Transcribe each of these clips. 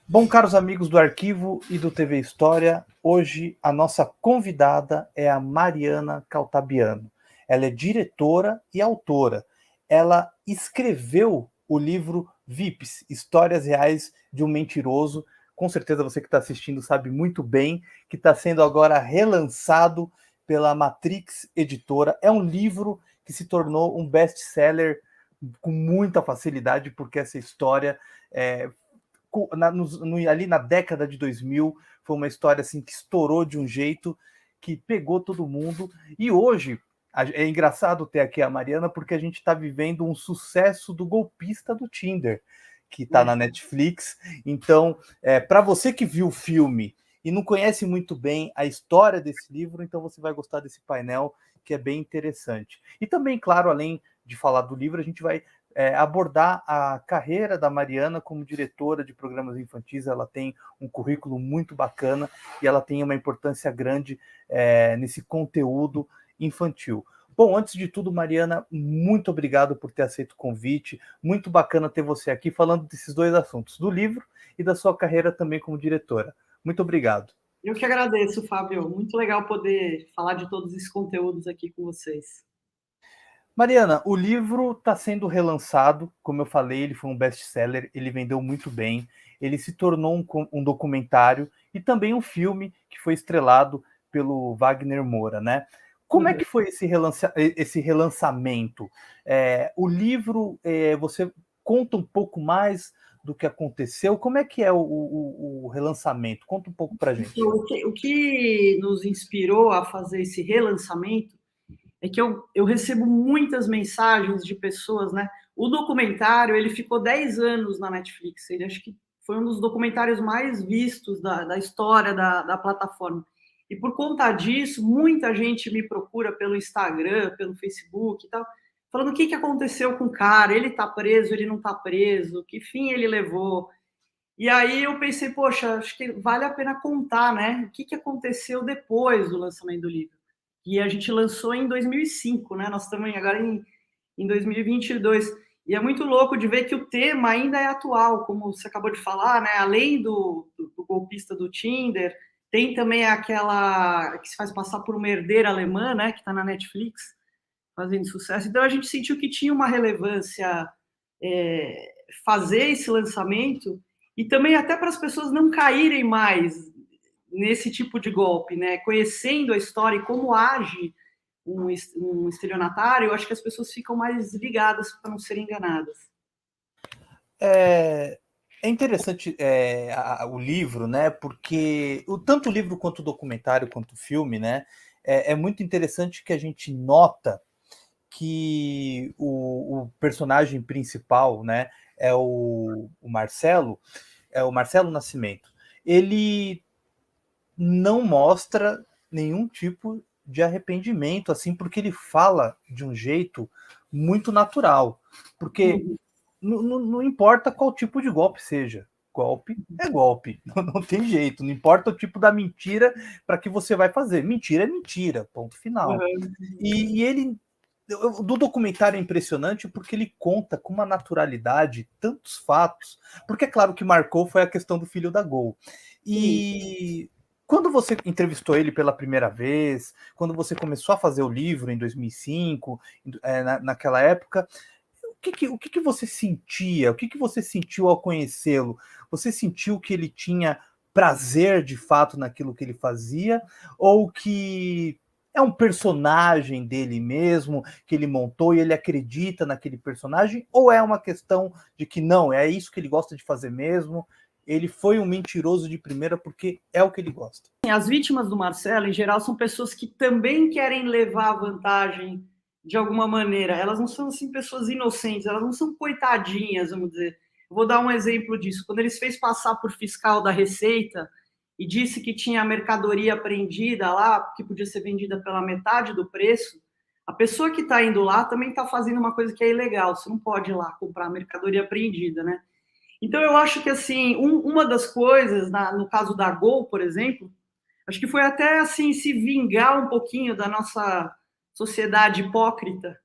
Bom, caros amigos do Arquivo e do TV História, hoje a nossa convidada é a Mariana Caltabiano. Ela é diretora e autora. Ela escreveu o livro VIPs, Histórias Reais de um Mentiroso. Com certeza você que está assistindo sabe muito bem que está sendo agora relançado pela Matrix Editora. É um livro que se tornou um best-seller com muita facilidade, porque essa história ali na década de 2000, foi uma história assim que estourou de um jeito que pegou todo mundo. E hoje é engraçado ter aqui a Mariana, porque a gente está vivendo um sucesso do golpista do Tinder, que está na Netflix. Então, para você que viu o filme e não conhece muito bem a história desse livro, então você vai gostar desse painel, que é bem interessante. E também, claro, além de falar do livro, a gente vai abordar a carreira da Mariana como diretora de programas infantis. Ela tem um currículo muito bacana e ela tem uma importância grande nesse conteúdo infantil. Bom, antes de tudo, Mariana, muito obrigado por ter aceito o convite. Muito bacana ter você aqui falando desses dois assuntos, do livro e da sua carreira também como diretora. Muito obrigado. Eu que agradeço, Fábio. Muito legal poder falar de todos esses conteúdos aqui com vocês. Mariana, o livro está sendo relançado, como eu falei, ele foi um best-seller, ele vendeu muito bem, ele se tornou um documentário e também um filme que foi estrelado pelo Wagner Moura, né? Como é que foi esse relançamento? O livro, você conta um pouco mais do que aconteceu? Como é que é o relançamento? Conta um pouco para a gente. O que nos inspirou a fazer esse relançamento é que eu recebo muitas mensagens de pessoas, né? O documentário, ele ficou 10 anos na Netflix. Ele acho que foi um dos documentários mais vistos da história da plataforma. E por conta disso, muita gente me procura pelo Instagram, pelo Facebook e tal, falando o que aconteceu com o cara, ele tá preso, ele não tá preso, que fim ele levou. E aí eu pensei, poxa, acho que vale a pena contar, né? O que aconteceu depois do lançamento do livro. E a gente lançou em 2005, né? Nós estamos agora em 2022. E é muito louco de ver que o tema ainda é atual, como você acabou de falar, né? Além do golpista do Tinder, tem também aquela que se faz passar por uma herdeira alemã, né? Que está na Netflix, fazendo sucesso. Então a gente sentiu que tinha uma relevância fazer esse lançamento e também até para as pessoas não caírem mais nesse tipo de golpe, né? Conhecendo a história e como age um estelionatário, eu acho que as pessoas ficam mais ligadas para não serem enganadas. É interessante o livro, né? Porque tanto o livro quanto o documentário, quanto o filme, né? É muito interessante que a gente nota que o personagem principal, né? É o Marcelo Nascimento. Ele não mostra nenhum tipo de arrependimento, assim, porque ele fala de um jeito muito natural. Porque não importa qual tipo de golpe seja. Golpe é golpe, não tem jeito. Não importa o tipo da mentira para que você vai fazer. Mentira é mentira, ponto final. E ele, do documentário é impressionante porque ele conta com uma naturalidade tantos fatos. Porque é claro que marcou foi a questão do filho da Gol. E quando você entrevistou ele pela primeira vez, quando você começou a fazer o livro em 2005, naquela época, o que você sentia? O que você sentiu ao conhecê-lo? Você sentiu que ele tinha prazer de fato naquilo que ele fazia? Ou que é um personagem dele mesmo, que ele montou e ele acredita naquele personagem? Ou é uma questão de que não, é isso que ele gosta de fazer mesmo? Ele foi um mentiroso de primeira porque é o que ele gosta. As vítimas do Marcelo, em geral, são pessoas que também querem levar vantagem de alguma maneira. Elas não são assim pessoas inocentes, elas não são coitadinhas, vamos dizer. Eu vou dar um exemplo disso. Quando eles fez passar por fiscal da Receita e disse que tinha mercadoria apreendida lá, que podia ser vendida pela metade do preço, a pessoa que está indo lá também está fazendo uma coisa que é ilegal. Você não pode ir lá comprar mercadoria apreendida, né? Então eu acho que assim, uma das coisas, no caso da Gol, por exemplo, acho que foi até assim se vingar um pouquinho da nossa sociedade hipócrita,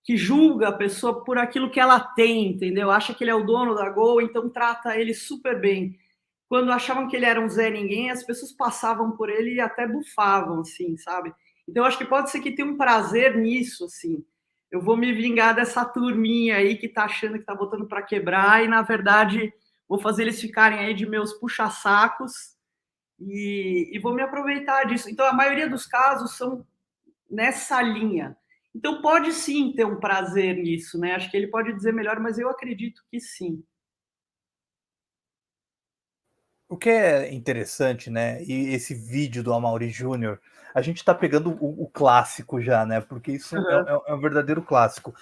que julga a pessoa por aquilo que ela tem, entendeu? Acha que ele é o dono da Gol, então trata ele super bem. quando achavam que ele era um Zé Ninguém, as pessoas passavam por ele e até bufavam, assim, sabe? Então, acho que pode ser que tenha um prazer nisso, assim. Eu vou me vingar dessa turminha aí que tá achando que tá botando para quebrar e, na verdade, vou fazer eles ficarem aí de meus puxa-sacos e vou me aproveitar disso. Então, a maioria dos casos são nessa linha. Então, pode sim ter um prazer nisso, né? Acho que ele pode dizer melhor, mas eu acredito que sim. O que é interessante, né? E esse vídeo do Amaury Júnior, a gente tá pegando o clássico já, né? Porque isso é, Uhum. é um verdadeiro clássico.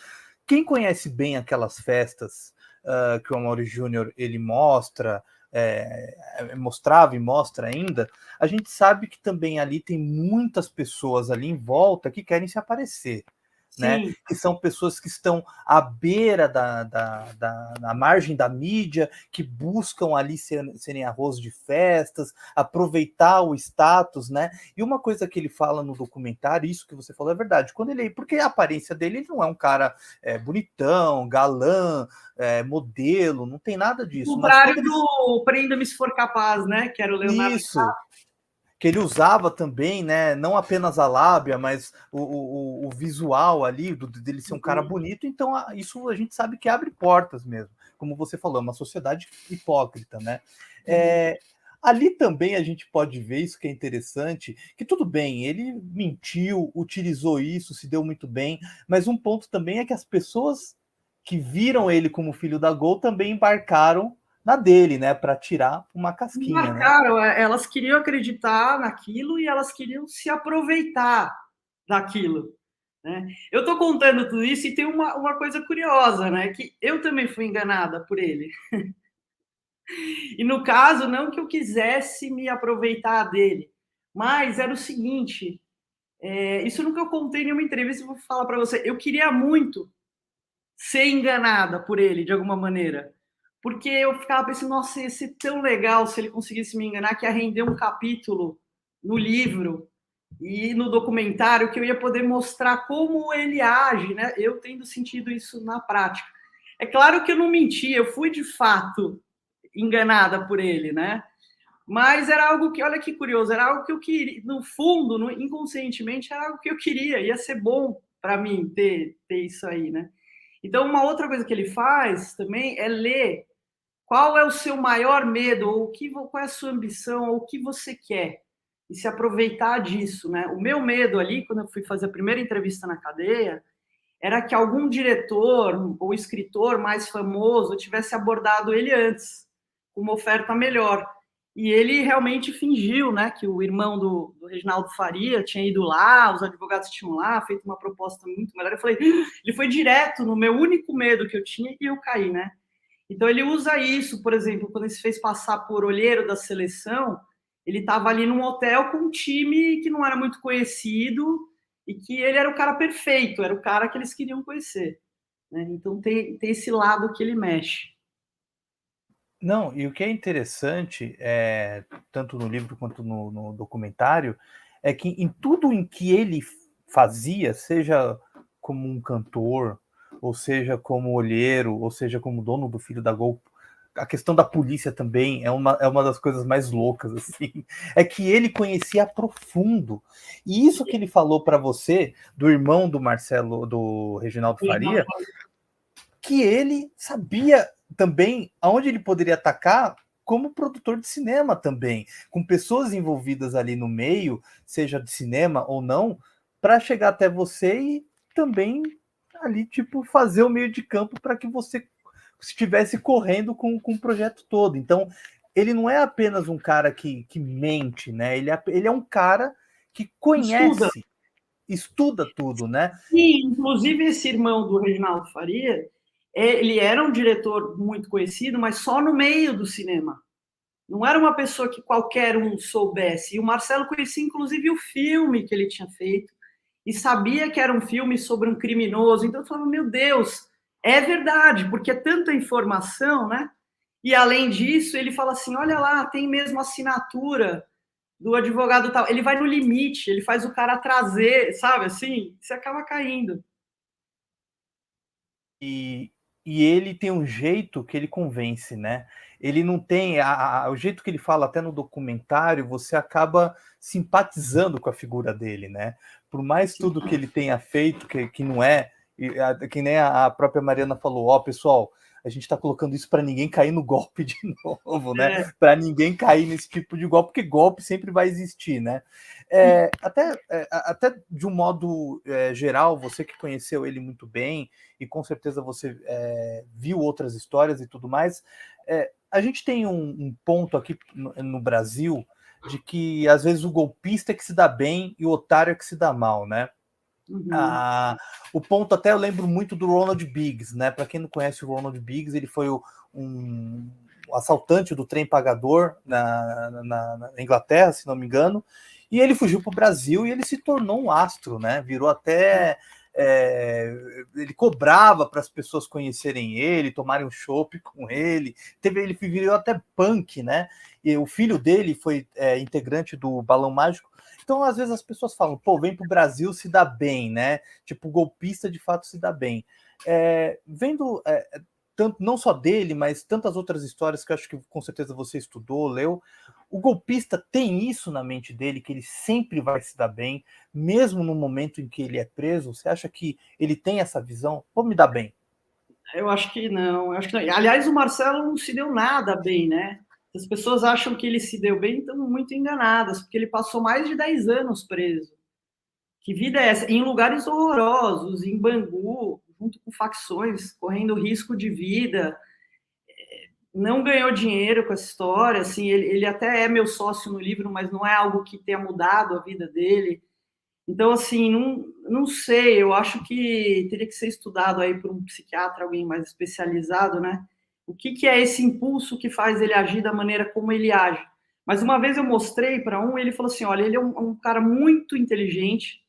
Quem conhece bem aquelas festas que o Amaury Júnior ele mostra, mostrava e mostra ainda, a gente sabe que também ali tem muitas pessoas ali em volta que querem se aparecer. Né, Sim, que são pessoas que estão à beira da margem da mídia, que buscam ali serem arroz de festas, aproveitar o status, né? E uma coisa que ele fala no documentário, isso que você falou é verdade, quando ele, porque a aparência dele ele não é um cara bonitão, galã, modelo, não tem nada o disso, mas quando contrário ele. do Prenda-me se for capaz, né? Que era o Leonardo. Isso, que ele usava também, né? Não apenas a lábia, mas o visual ali, dele ser um cara bonito, então isso a gente sabe que abre portas mesmo. Como você falou, é uma sociedade hipócrita, né? É, ali também a gente pode ver isso que é interessante, que tudo bem, ele mentiu, utilizou isso, se deu muito bem, mas um ponto também é que as pessoas que viram ele como filho da Gol também embarcaram na dele, né, para tirar uma casquinha, né? Marcaram, elas queriam acreditar naquilo e elas queriam se aproveitar daquilo. Né? Eu estou contando tudo isso e tem uma coisa curiosa, né? Que eu também fui enganada por ele. E no caso, não que eu quisesse me aproveitar dele, mas era o seguinte: isso nunca eu contei em nenhuma entrevista, vou falar para você. Eu queria muito ser enganada por ele, de alguma maneira. Porque eu ficava pensando, nossa, ia ser tão legal se ele conseguisse me enganar, que ia render um capítulo no livro e no documentário que eu ia poder mostrar como ele age, né? Eu tendo sentido isso na prática. É claro que eu não menti, eu fui de fato enganada por ele, né? Mas era algo que, olha que curioso, era algo que eu queria, no fundo, inconscientemente, era algo que eu queria, ia ser bom para mim ter isso aí, né? Então, uma outra coisa que ele faz também é ler qual é o seu maior medo, ou qual é a sua ambição, ou o que você quer, e se aproveitar disso, né? O meu medo ali, quando eu fui fazer a primeira entrevista na cadeia, era que algum diretor ou escritor mais famoso tivesse abordado ele antes, com uma oferta melhor. E ele realmente fingiu, né, que o irmão do Reginaldo Faria tinha ido lá, os advogados tinham lá, feito uma proposta muito melhor. Eu falei, ele foi direto no meu único medo que eu tinha e eu caí, né? Então ele usa isso, por exemplo, quando ele se fez passar por olheiro da seleção, ele estava ali num hotel com um time que não era muito conhecido e que ele era o cara perfeito, era o cara que eles queriam conhecer. Né? Então tem esse lado que ele mexe. Não, e o que é interessante, tanto no livro quanto no documentário, é que em tudo em que ele fazia, seja como um cantor, ou seja como olheiro, ou seja como dono do Filho da Gol, a questão da polícia também é uma das coisas mais loucas, assim, é que ele conhecia a profundo. E isso que ele falou para você, do irmão do Marcelo, do Reginaldo Faria, que ele sabia também aonde ele poderia atacar como produtor de cinema também, com pessoas envolvidas ali no meio, seja de cinema ou não, para chegar até você e também ali, tipo, fazer o meio de campo para que você estivesse correndo com o projeto todo. Então, ele não é apenas um cara que mente, né? Ele é um cara que Estuda. conhece, estuda tudo, né? E, inclusive, esse irmão do Reginaldo Faria, ele era um diretor muito conhecido, mas só no meio do cinema. Não era uma pessoa que qualquer um soubesse. E o Marcelo conhecia, inclusive, o filme que ele tinha feito e sabia que era um filme sobre um criminoso. Então eu falava, meu Deus, é verdade, porque é tanta informação, né? E além disso, ele fala assim: olha lá, tem mesmo assinatura do advogado tal. Ele vai no limite, ele faz o cara trazer, sabe assim? Você acaba caindo. E, e ele tem um jeito que ele convence, né? ele não tem o jeito que ele fala até no documentário, você acaba simpatizando com a figura dele, né? Por mais tudo que ele tenha feito, que não é, que nem a própria Mariana falou, ó, pessoal, a gente está colocando isso para ninguém cair no golpe de novo, né? Para ninguém cair nesse tipo de golpe, porque golpe sempre vai existir, né? Até de um modo geral, você que conheceu ele muito bem, e com certeza você viu outras histórias e tudo mais, a gente tem um ponto aqui no Brasil de que às vezes o golpista é que se dá bem e o otário é que se dá mal, né? Uhum. O ponto até eu lembro muito do Ronald Biggs, né? Para quem não conhece o Ronald Biggs, ele foi um assaltante do trem pagador na Inglaterra, se não me engano, e ele fugiu para o Brasil e ele se tornou um astro, né? Virou até ele cobrava para as pessoas conhecerem ele, tomarem um chopp com ele. Ele virou até punk, né? E o filho dele foi integrante do Balão Mágico. Então, às vezes as pessoas falam, pô, vem para o Brasil, se dá bem, né? Tipo, golpista de fato se dá bem. Vendo tanto, não só dele, mas tantas outras histórias que eu acho que com certeza você estudou, leu, o golpista tem isso na mente dele, que ele sempre vai se dar bem, mesmo no momento em que ele é preso? Você acha que ele tem essa visão? Vou me dar bem. Eu acho que não, eu acho que não. Aliás, o Marcelo não se deu nada bem, né? As pessoas acham que ele se deu bem, estão muito enganadas, porque ele passou mais de 10 anos preso. Que vida é essa? Em lugares horrorosos, em Bangu, junto com facções, correndo risco de vida. Não ganhou dinheiro com essa história, assim, ele até é meu sócio no livro, mas não é algo que tenha mudado a vida dele. Então, assim, não sei, eu acho que teria que ser estudado aí por um psiquiatra, alguém mais especializado, né? O que é esse impulso que faz ele agir da maneira como ele age? Mas uma vez eu mostrei para um, ele falou assim, olha, ele é um cara muito inteligente,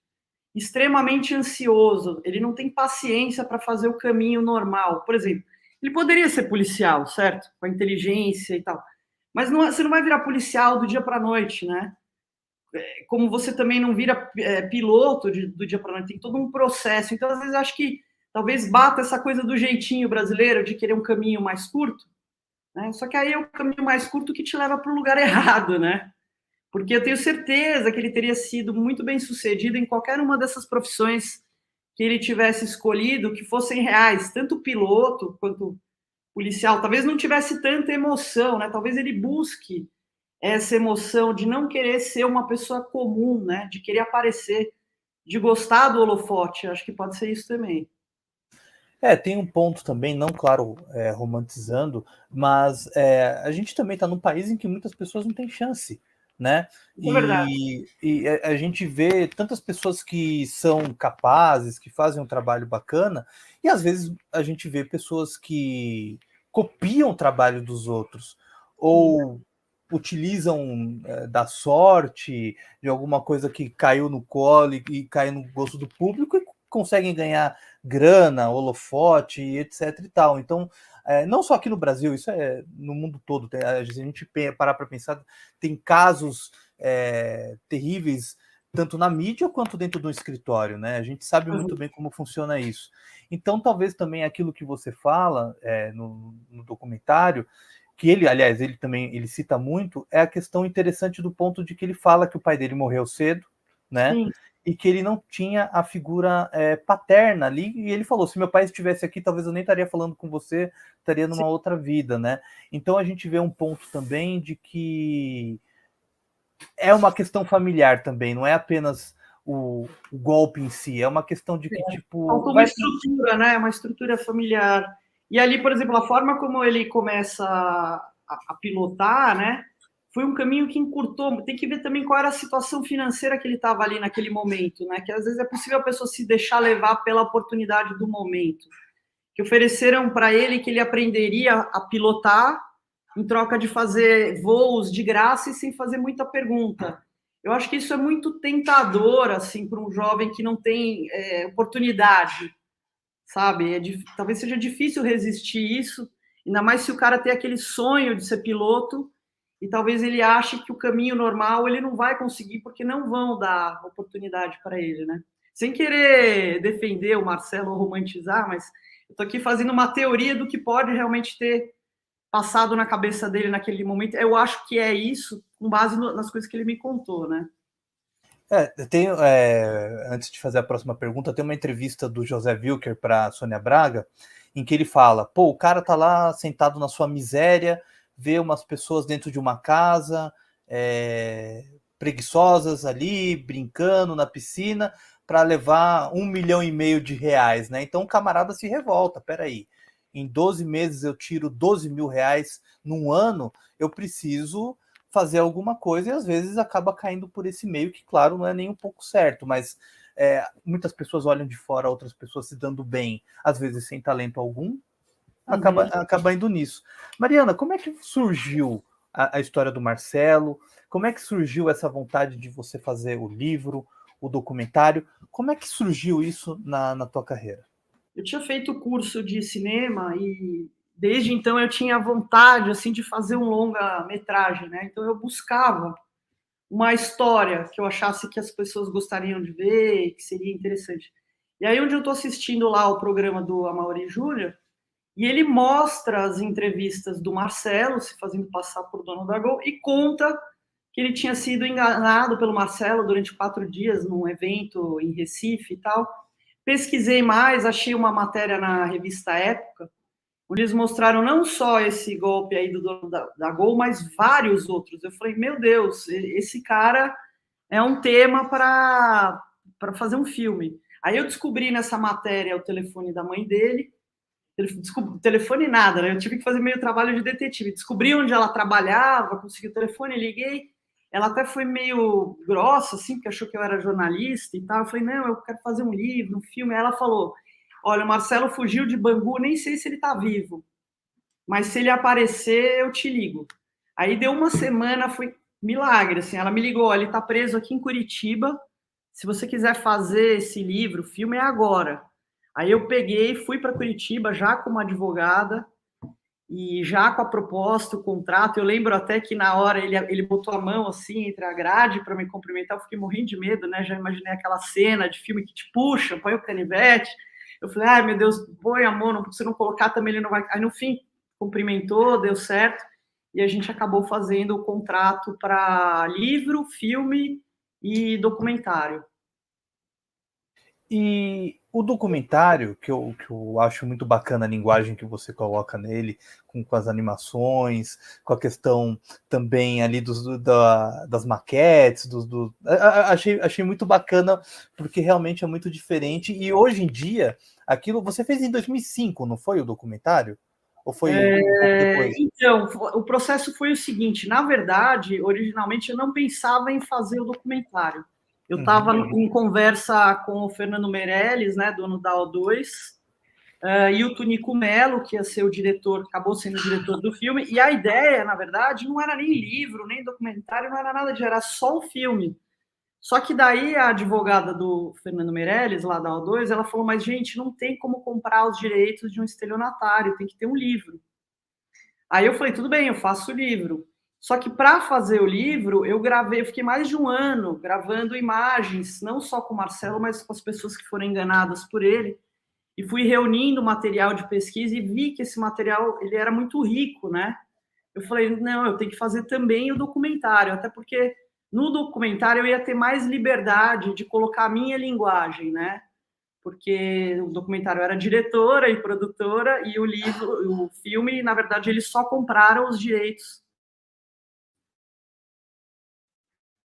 extremamente ansioso, ele não tem paciência para fazer o caminho normal. Por exemplo, ele poderia ser policial, certo? Com a inteligência e tal. Mas você não vai virar policial do dia para a noite, né? Como você também não vira piloto do dia para noite, tem todo um processo. Então, às vezes, acho que talvez bata essa coisa do jeitinho brasileiro de querer um caminho mais curto, né? Só que aí é o caminho mais curto que te leva para o lugar errado, né? Porque eu tenho certeza que ele teria sido muito bem sucedido em qualquer uma dessas profissões que ele tivesse escolhido, que fossem reais, tanto piloto quanto policial. Talvez não tivesse tanta emoção, né? Talvez ele busque essa emoção de não querer ser uma pessoa comum, né? De querer aparecer, de gostar do holofote. Acho que pode ser isso também. Tem um ponto também, não, claro, romantizando, mas a gente também está num país em que muitas pessoas não têm chance, né? Isso é verdade. E a gente vê tantas pessoas que são capazes, que fazem um trabalho bacana, e às vezes a gente vê pessoas que copiam o trabalho dos outros, ou utilizam da sorte, de alguma coisa que caiu no colo e caiu no gosto do público e conseguem ganhar grana, holofote, etc e tal. Então, não só aqui no Brasil, isso é no mundo todo. A gente parar para pensar, tem casos terríveis, tanto na mídia quanto dentro do escritório, né? A gente sabe muito bem como funciona isso. Então, talvez também aquilo que você fala no documentário, que ele, aliás, ele também ele cita muito, é a questão interessante do ponto de que ele fala que o pai dele morreu cedo, né? Sim. E que ele não tinha a figura paterna ali, e ele falou, se meu pai estivesse aqui, talvez eu nem estaria falando com você, estaria Sim. numa outra vida, né? Então a gente vê um ponto também de que é uma questão familiar também, não é apenas o golpe em si, é uma questão de que, tipo, Faltou uma estrutura, né? Uma estrutura familiar. E ali, por exemplo, a forma como ele começa a pilotar, né? Foi um caminho que encurtou. Tem que ver também qual era a situação financeira que ele estava ali naquele momento, né? Que às vezes é possível a pessoa se deixar levar pela oportunidade do momento. Que ofereceram para ele que ele aprenderia a pilotar em troca de fazer voos de graça e sem fazer muita pergunta. Eu acho que isso é muito tentador, assim, para um jovem que não tem oportunidade, sabe? Talvez seja difícil resistir isso, ainda mais se o cara tem aquele sonho de ser piloto e talvez ele ache que o caminho normal ele não vai conseguir porque não vão dar oportunidade para ele, né? Sem querer defender o Marcelo ou romantizar, mas eu estou aqui fazendo uma teoria do que pode realmente ter passado na cabeça dele naquele momento. Eu acho que é isso, com base nas coisas que ele me contou, né? Antes de fazer a próxima pergunta, tem uma entrevista do José Wilker para Sônia Braga, em que ele fala, pô, o cara tá lá sentado na sua miséria, vê umas pessoas dentro de uma casa, preguiçosas ali, brincando na piscina, para levar 1,5 milhão de reais, né? Então o camarada se revolta, peraí, em 12 meses eu tiro 12 mil reais num ano, eu preciso fazer alguma coisa e às vezes acaba caindo por esse meio que, claro, não é nem um pouco certo, mas muitas pessoas olham de fora outras pessoas se dando bem, às vezes sem talento algum, acaba indo nisso. Mariana, como é que surgiu a história do Marcelo? Como é que surgiu essa vontade de você fazer o livro, o documentário? Como é que surgiu isso na tua carreira? Eu tinha feito curso de cinema e desde então eu tinha vontade assim de fazer um longa-metragem, né? Então eu buscava uma história que eu achasse que as pessoas gostariam de ver, que seria interessante. E aí onde eu estou assistindo lá o programa do Amaury Júnior, e ele mostra as entrevistas do Marcelo se fazendo passar por dono da Gol e conta que ele tinha sido enganado pelo Marcelo durante 4 dias num evento em Recife e tal. Pesquisei mais, achei uma matéria na revista Época, onde eles mostraram não só esse golpe aí do dono da Gol, mas vários outros. Eu falei, meu Deus, esse cara é um tema para fazer um filme. Aí eu descobri nessa matéria o telefone da mãe dele, telefone nada, né? Eu tive que fazer meio trabalho de detetive. Descobri onde ela trabalhava, consegui o telefone, liguei. Ela até foi meio grossa, assim, porque achou que eu era jornalista e tal. Eu falei, não, eu quero fazer um livro, um filme. Aí ela falou, olha, o Marcelo fugiu de Bangu, nem sei se ele tá vivo, mas se ele aparecer, eu te ligo. Aí deu uma semana, foi milagre, assim. Ela me ligou, olha, ele tá preso aqui em Curitiba. Se você quiser fazer esse livro, o filme é agora. Aí eu peguei, fui para Curitiba já como advogada e já com a proposta, o contrato. Eu lembro até que na hora ele botou a mão assim entre a grade para me cumprimentar. Eu fiquei morrendo de medo, né? Já imaginei aquela cena de filme que te puxa, põe o canivete. Eu falei, ai meu Deus, põe a mão, se não colocar também ele não vai. Aí no fim, cumprimentou, deu certo. E a gente acabou fazendo o contrato para livro, filme e documentário. E o documentário, que eu acho muito bacana a linguagem que você coloca nele, com as animações, com a questão também ali das maquetes, achei muito bacana, porque realmente é muito diferente. E hoje em dia, aquilo você fez em 2005, não foi o documentário? Ou foi um pouco depois? Então, o processo foi o seguinte: na verdade, originalmente eu não pensava em fazer o documentário. Eu estava em conversa com o Fernando Meirelles, né, dono da O2, e o Tunico Melo, que ia ser o diretor, acabou sendo o diretor do filme. E a ideia, na verdade, não era nem livro, nem documentário, não era nada disso, era só o filme. Só que daí a advogada do Fernando Meirelles, lá da O2, ela falou: mas gente, não tem como comprar os direitos de um estelionatário, tem que ter um livro. Aí eu falei, tudo bem, eu faço o livro. Só que para fazer o livro, eu fiquei mais de um ano gravando imagens, não só com o Marcelo, mas com as pessoas que foram enganadas por ele, e fui reunindo material de pesquisa e vi que esse material ele era muito rico, né? Eu falei, não, eu tenho que fazer também o documentário, até porque no documentário eu ia ter mais liberdade de colocar a minha linguagem, né? Porque o documentário era diretora e produtora e o livro, o filme, na verdade, eles só compraram os direitos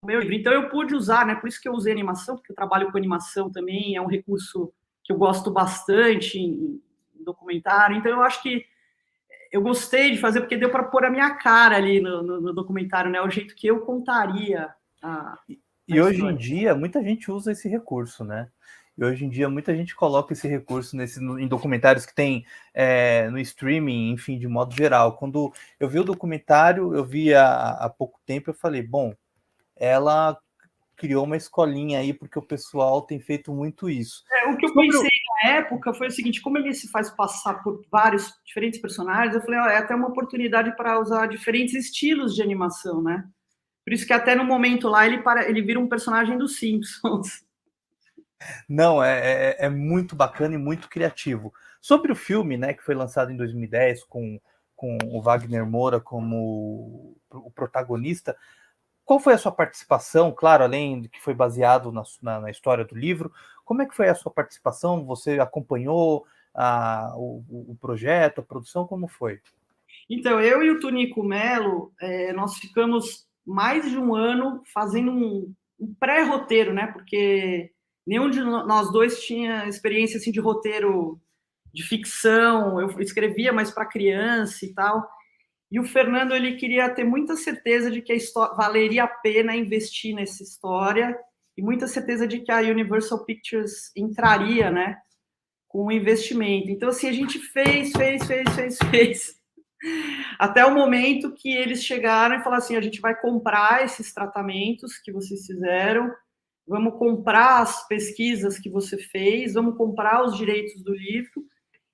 do meu livro. Então eu pude usar, né? Por isso que eu usei animação, porque eu trabalho com animação também, é um recurso que eu gosto bastante em documentário. Então eu acho que eu gostei de fazer porque deu para pôr a minha cara ali no documentário, né? O jeito que eu contaria E hoje em dia, muita gente usa esse recurso, né? E hoje em dia, muita gente coloca esse recurso em documentários que tem no streaming, enfim, de modo geral. Quando eu vi o documentário, eu vi há pouco tempo, eu falei, bom, ela criou uma escolinha aí, porque o pessoal tem feito muito isso. O que eu pensei na época foi o seguinte, como ele se faz passar por vários diferentes personagens, eu falei, é até uma oportunidade para usar diferentes estilos de animação, né? Por isso que até no momento lá ele vira um personagem dos Simpsons. Não, é muito bacana e muito criativo. Sobre o filme, né, que foi lançado em 2010 com com o Wagner Moura como o protagonista. Qual foi a sua participação? Claro, além de que foi baseado na história do livro, como é que foi a sua participação? Você acompanhou o projeto, a produção, como foi? Então, eu e o Tunico Melo, nós ficamos mais de um ano fazendo um pré-roteiro, né? Porque nenhum de nós dois tinha experiência assim, de roteiro de ficção. Eu escrevia mais para criança e tal. E o Fernando, ele queria ter muita certeza de que a história valeria a pena investir nessa história e muita certeza de que a Universal Pictures entraria, né, com o investimento. Então, assim, a gente fez, até o momento que eles chegaram e falaram assim, a gente vai comprar esses tratamentos que vocês fizeram, vamos comprar as pesquisas que você fez, vamos comprar os direitos do livro.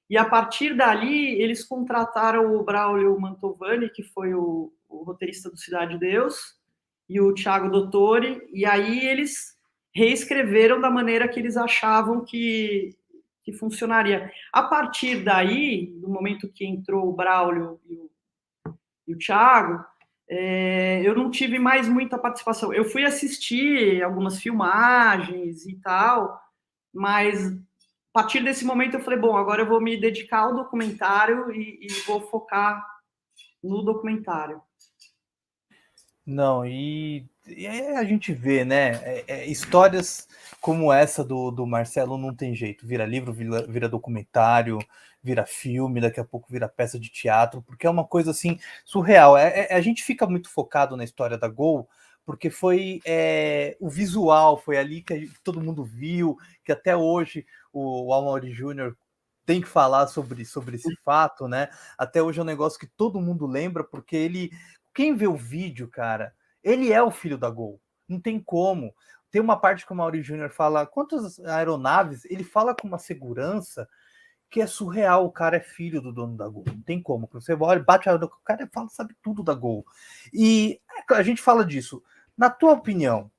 E a partir dali, eles contrataram o Braulio Mantovani, que foi o roteirista do Cidade de Deus, e o Thiago Dottori, e aí eles reescreveram da maneira que eles achavam que funcionaria. A partir daí, no momento que entrou o Braulio e o Thiago, eu não tive mais muita participação. Eu fui assistir algumas filmagens e tal, mas a partir desse momento eu falei, bom, agora eu vou me dedicar ao documentário e vou focar no documentário. Não, e aí a gente vê, né? Histórias como essa do Marcelo não tem jeito. Vira livro, vira documentário, vira filme, daqui a pouco vira peça de teatro, porque é uma coisa assim surreal. A gente fica muito focado na história da Gol, porque foi o visual, foi ali que todo mundo viu, que até hoje o Amaury Júnior tem que falar sobre esse fato, né? Até hoje é um negócio que todo mundo lembra, porque quem vê o vídeo, cara, ele é o filho da Gol. Não tem como. Tem uma parte que o Amaury Júnior fala quantas aeronaves, ele fala com uma segurança que é surreal. O cara é filho do dono da Gol. Não tem como. Você olha, bate o cara fala, sabe tudo da Gol. E a gente fala disso. Na tua opinião,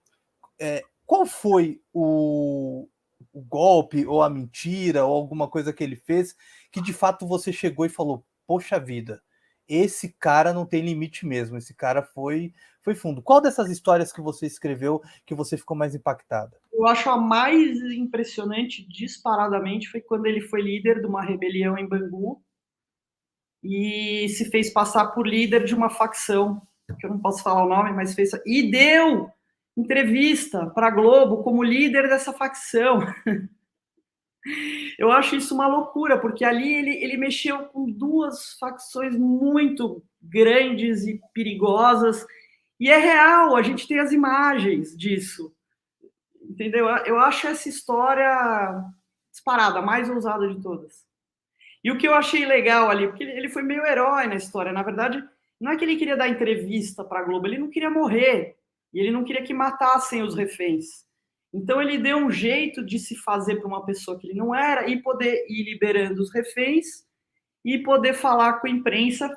qual foi o golpe, ou a mentira, ou alguma coisa que ele fez, que de fato você chegou e falou, poxa vida, esse cara não tem limite mesmo, esse cara foi fundo. Qual dessas histórias que você escreveu que você ficou mais impactada? Eu acho a mais impressionante, disparadamente, foi quando ele foi líder de uma rebelião em Bangu e se fez passar por líder de uma facção, que eu não posso falar o nome, mas fez... E deu entrevista para a Globo como líder dessa facção. Eu acho isso uma loucura, porque ali ele mexeu com duas facções muito grandes e perigosas, e é real, a gente tem as imagens disso, entendeu? Eu acho essa história disparada, a mais ousada de todas. E o que eu achei legal ali, porque ele foi meio herói na história, na verdade, não é que ele queria dar entrevista para a Globo, ele não queria morrer, e ele não queria que matassem os reféns. Então ele deu um jeito de se fazer para uma pessoa que ele não era e poder ir liberando os reféns e poder falar com a imprensa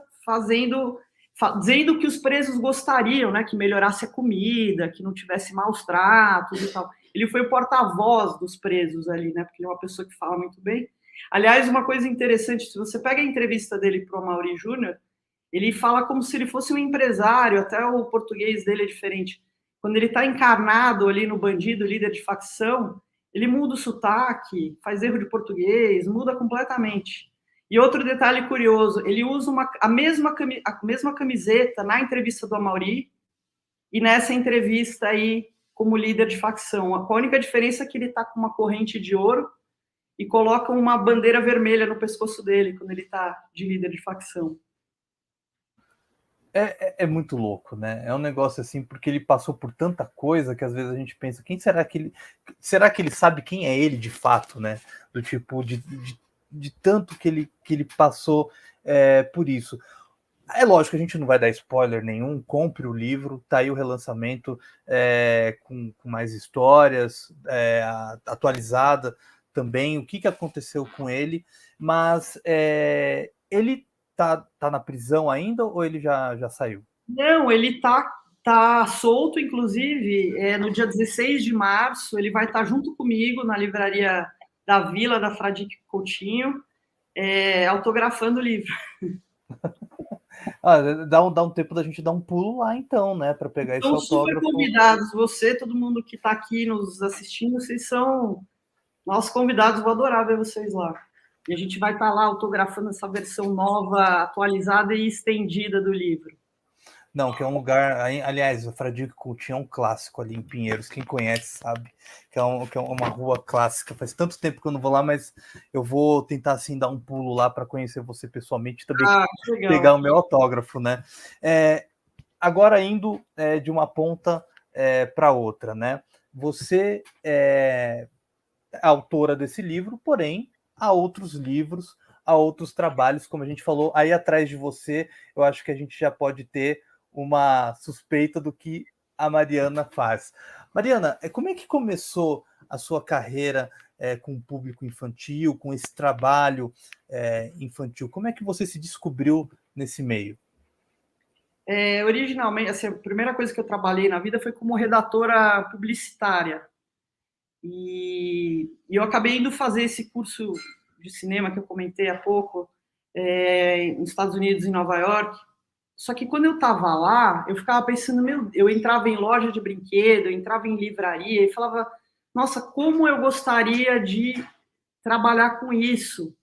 dizendo que os presos gostariam, né, que melhorasse a comida, que não tivesse maus tratos e tal. Ele foi o porta-voz dos presos ali, né, porque ele é uma pessoa que fala muito bem. Aliás, uma coisa interessante, se você pega a entrevista dele para o Amaury Júnior, ele fala como se ele fosse um empresário, até o português dele é diferente. Quando ele está encarnado ali no bandido, líder de facção, ele muda o sotaque, faz erro de português, muda completamente. E outro detalhe curioso, ele usa a mesma camiseta na entrevista do Amaury e nessa entrevista aí como líder de facção. A única diferença é que ele está com uma corrente de ouro e coloca uma bandeira vermelha no pescoço dele quando ele está de líder de facção. É muito louco, né? É um negócio assim, porque ele passou por tanta coisa que às vezes a gente pensa, quem será que ele. Será que ele sabe quem é ele de fato, né? Do tipo, de tanto que ele passou por isso. É lógico, a gente não vai dar spoiler nenhum, compre o livro, tá aí o relançamento com mais histórias, atualizada também, o que aconteceu com ele, mas ele tá na prisão ainda ou ele já saiu? Não, ele tá solto, inclusive, no dia 16 de março, ele vai estar junto comigo na livraria da Vila, da Fradique Coutinho, autografando o livro. Dá um tempo da gente dar um pulo lá, então, né? Para pegar esse Estão super autógrafo. convidados. Você, todo mundo que está aqui nos assistindo, vocês são nossos convidados. Vou adorar ver vocês lá. E a gente vai estar lá autografando essa versão nova, atualizada e estendida do livro. Não, que é um lugar. Aliás, o Fradique Coutinho é um clássico ali em Pinheiros. Quem conhece sabe que é uma rua clássica. Faz tanto tempo que eu não vou lá, mas eu vou tentar assim dar um pulo lá para conhecer você pessoalmente e também pegar o meu autógrafo, né? Agora indo de uma ponta para outra, né? Você é autora desse livro, porém há outros livros, há outros trabalhos, como a gente falou, aí atrás de você, eu acho que a gente já pode ter uma suspeita do que a Mariana faz. Mariana, como é que começou a sua carreira com o público infantil, com esse trabalho infantil? Como é que você se descobriu nesse meio? Originalmente, assim, a primeira coisa que eu trabalhei na vida foi como redatora publicitária. E eu acabei indo fazer esse curso de cinema que eu comentei há pouco, nos Estados Unidos, em Nova York. Só que quando eu estava lá, eu ficava pensando, eu entrava em loja de brinquedo, eu entrava em livraria e falava, nossa, como eu gostaria de trabalhar com isso.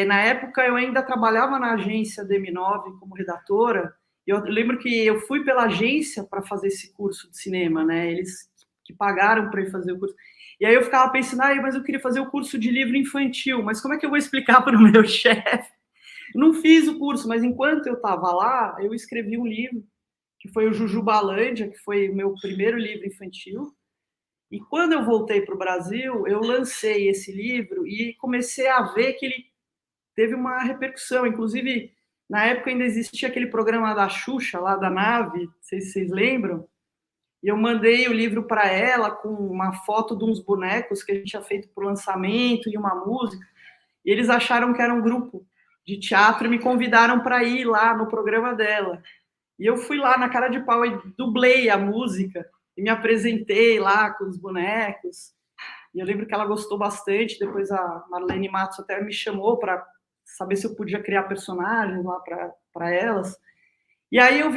Na época, eu ainda trabalhava na agência DM9 como redatora. Eu lembro que eu fui pela agência para fazer esse curso de cinema, né? Eles que pagaram para ir fazer o curso. E aí eu ficava pensando, mas eu queria fazer o curso de livro infantil, mas como é que eu vou explicar para o meu chefe? Não fiz o curso, mas enquanto eu estava lá, eu escrevi um livro, que foi o Jujubalândia, que foi o meu primeiro livro infantil. E quando eu voltei para o Brasil, eu lancei esse livro e comecei a ver que ele teve uma repercussão. Inclusive, na época ainda existia aquele programa da Xuxa, lá da Nave, não sei se vocês lembram, e eu mandei o livro para ela com uma foto de uns bonecos que a gente tinha feito para o lançamento e uma música, e eles acharam que era um grupo de teatro e me convidaram para ir lá no programa dela. E eu fui lá na cara de pau e dublei a música e me apresentei lá com os bonecos. E eu lembro que ela gostou bastante. Depois a Marlene Matos até me chamou para saber se eu podia criar personagens lá para elas. E aí eu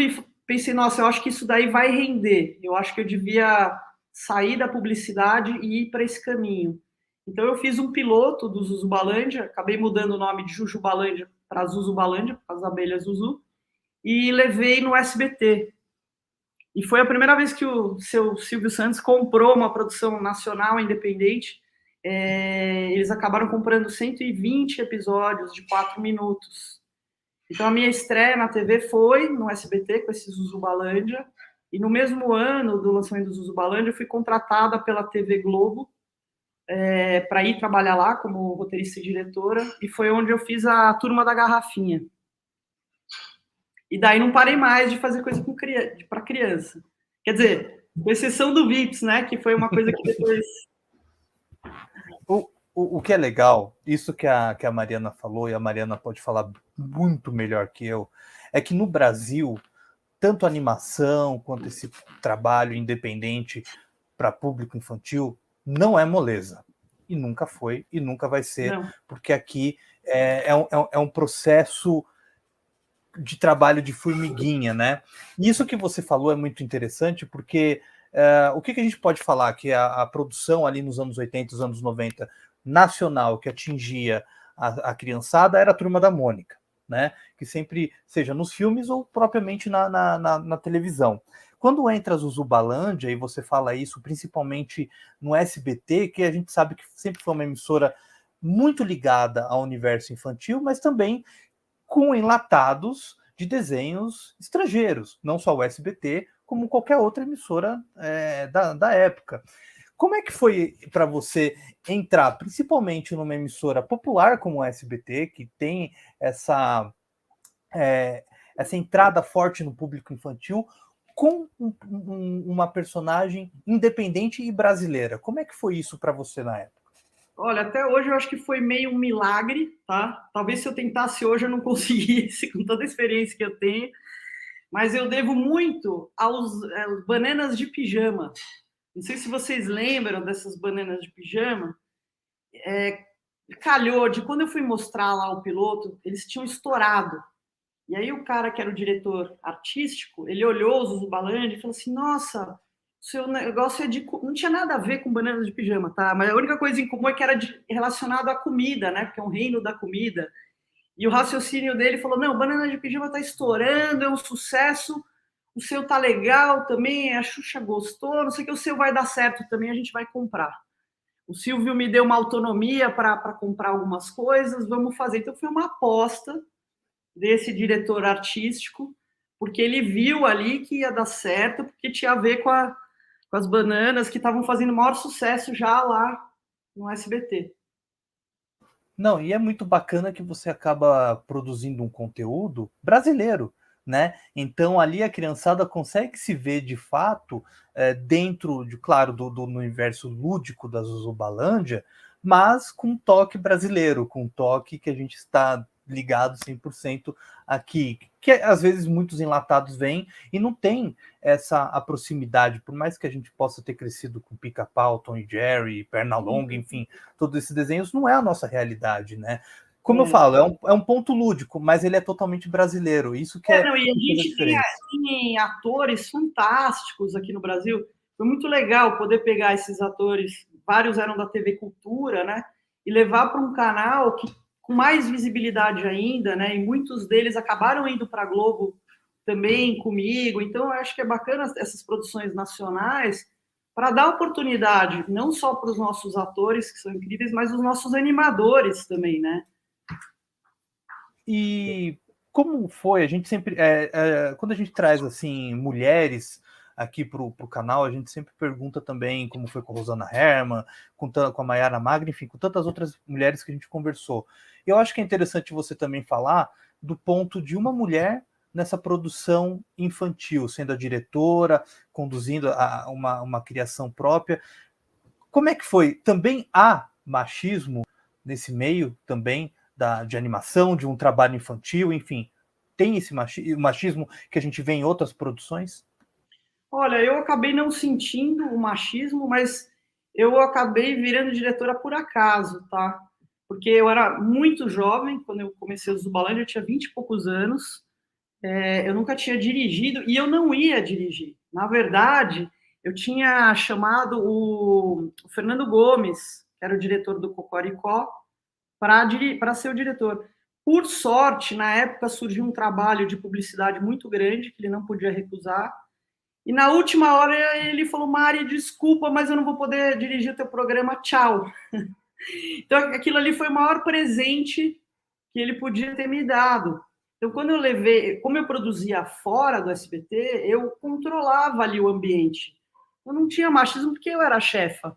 pensei, nossa, eu acho que isso daí vai render. Eu acho que eu devia sair da publicidade e ir para esse caminho. Então eu fiz um piloto do Zuzubalândia, acabei mudando o nome de Jujubalândia para Zuzubalândia, por causa da abelha Zuzu, e levei no SBT. E foi a primeira vez que o seu Silvio Santos comprou uma produção nacional independente. Eles acabaram comprando 120 episódios de 4 minutos. Então, a minha estreia na TV foi no SBT, com esse Zuzubalândia. E no mesmo ano do lançamento do Zuzubalândia, eu fui contratada pela TV Globo para ir trabalhar lá como roteirista e diretora. E foi onde eu fiz a Turma da Garrafinha. E daí não parei mais de fazer coisa para criança. Quer dizer, com exceção do Vips, né? Que foi uma coisa que depois... O que é legal, isso que a Mariana falou, e a Mariana pode falar muito melhor que eu, é que no Brasil, tanto a animação quanto esse trabalho independente para público infantil não é moleza. E nunca foi, e nunca vai ser, não. Porque aqui é um processo de trabalho de formiguinha, né? E isso que você falou é muito interessante, porque o que a gente pode falar? Que a produção ali nos anos 80, os anos 90, nacional, que atingia a criançada, era a Turma da Mônica, né? Que sempre, seja nos filmes ou propriamente na televisão. Quando entra a Zuzubalândia, e você fala isso principalmente no SBT, que a gente sabe que sempre foi uma emissora muito ligada ao universo infantil, mas também com enlatados de desenhos estrangeiros, não só o SBT, como qualquer outra emissora da época. Como é que foi para você entrar, principalmente numa emissora popular como o SBT, que tem essa entrada forte no público infantil, com uma personagem independente e brasileira? Como é que foi isso para você na época? Olha, até hoje eu acho que foi meio um milagre, tá? Talvez se eu tentasse hoje eu não conseguisse, com toda a experiência que eu tenho. Mas eu devo muito aos bananas de pijama. Não sei se vocês lembram dessas bananas de pijama. Calhou de quando eu fui mostrar lá o piloto, eles tinham estourado. E aí o cara que era o diretor artístico, ele olhou o Zuzubalândia e falou assim, nossa, o seu negócio é de... Não tinha nada a ver com bananas de pijama, tá? Mas a única coisa em comum é que era relacionado à comida, né? Porque é um reino da comida. E o raciocínio dele falou, não, banana de pijama tá estourando, é um sucesso, o seu tá legal também, a Xuxa gostou, não sei o que, o seu vai dar certo também, a gente vai comprar. O Silvio me deu uma autonomia para comprar algumas coisas, vamos fazer. Então foi uma aposta desse diretor artístico, porque ele viu ali que ia dar certo, porque tinha a ver com as bananas que estavam fazendo maior sucesso já lá no SBT. Não, e é muito bacana que você acaba produzindo um conteúdo brasileiro, né? Então ali a criançada consegue se ver de fato dentro, de claro, do universo lúdico da Zuzubalândia, mas com um toque brasileiro, com um toque que a gente está ligado 100% aqui, que às vezes muitos enlatados vêm e não tem essa a proximidade, por mais que a gente possa ter crescido com Pica-Pau, Tom e Jerry, Pernalonga, enfim, todos esses desenhos, não é a nossa realidade, né? Como eu falo, é um ponto lúdico, mas ele é totalmente brasileiro, isso que não, e a gente tem atores fantásticos aqui no Brasil, foi muito legal poder pegar esses atores, vários eram da TV Cultura, né, e levar para um canal que com mais visibilidade ainda, né? E muitos deles acabaram indo para a Globo também comigo. Então, eu acho que é bacana essas produções nacionais para dar oportunidade não só para os nossos atores, que são incríveis, mas os nossos animadores também, né? E como foi? A gente sempre, quando a gente traz assim mulheres aqui para o canal, a gente sempre pergunta também como foi com a Rosana Herman, com a Mayara Magri, enfim, com tantas outras mulheres que a gente conversou. E eu acho que é interessante você também falar do ponto de uma mulher nessa produção infantil, sendo a diretora, conduzindo uma criação própria. Como é que foi? Também há machismo nesse meio também de animação, de um trabalho infantil, enfim. Tem esse machismo que a gente vê em outras produções? Olha, eu acabei não sentindo o machismo, mas eu acabei virando diretora por acaso, tá? Porque eu era muito jovem, quando eu comecei o Zubalândia, eu tinha 20 e poucos anos, eu nunca tinha dirigido e eu não ia dirigir. Na verdade, eu tinha chamado o Fernando Gomes, que era o diretor do Cocoricó, para ser o diretor. Por sorte, na época surgiu um trabalho de publicidade muito grande que ele não podia recusar. E na última hora ele falou: Mari, desculpa, mas eu não vou poder dirigir o teu programa, tchau. Então aquilo ali foi o maior presente que ele podia ter me dado. Então, quando eu levei, como eu produzia fora do SBT, eu controlava ali o ambiente. Eu não tinha machismo porque eu era chefa.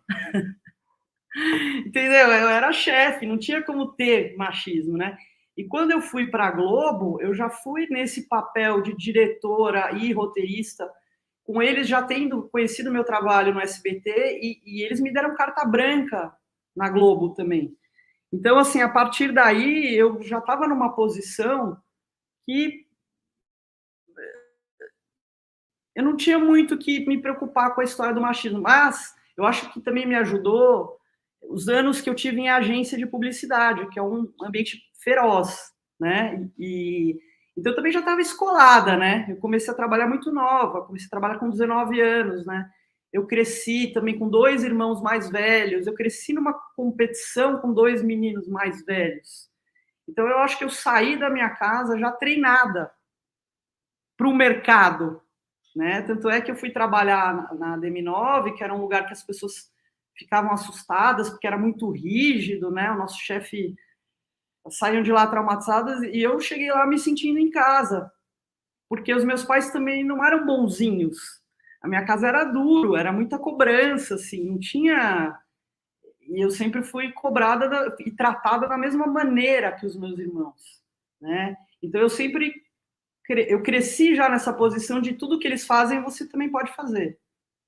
Entendeu? Eu era chefe, não tinha como ter machismo, né? E quando eu fui para a Globo, eu já fui nesse papel de diretora e roteirista, com eles já tendo conhecido meu trabalho no SBT, e eles me deram carta branca na Globo também. Então, assim, a partir daí, eu já estava numa posição que eu não tinha muito que me preocupar com a história do machismo, mas eu acho que também me ajudou os anos que eu tive em agência de publicidade, que é um ambiente feroz, né? Então eu também já estava escolada, né? Eu comecei a trabalhar muito nova, comecei a trabalhar com 19 anos, né? Eu cresci também com dois irmãos mais velhos, eu cresci numa competição com dois meninos mais velhos. Então eu acho que eu saí da minha casa já treinada para o mercado, né? Tanto é que eu fui trabalhar na DM9, que era um lugar que as pessoas ficavam assustadas porque era muito rígido, né? O nosso chefe saíam de lá traumatizadas e eu cheguei lá me sentindo em casa, porque os meus pais também não eram bonzinhos. A minha casa era duro, era muita cobrança, assim, não tinha. E eu sempre fui cobrada e tratada da mesma maneira que os meus irmãos, né? Então eu cresci já nessa posição de tudo que eles fazem você também pode fazer.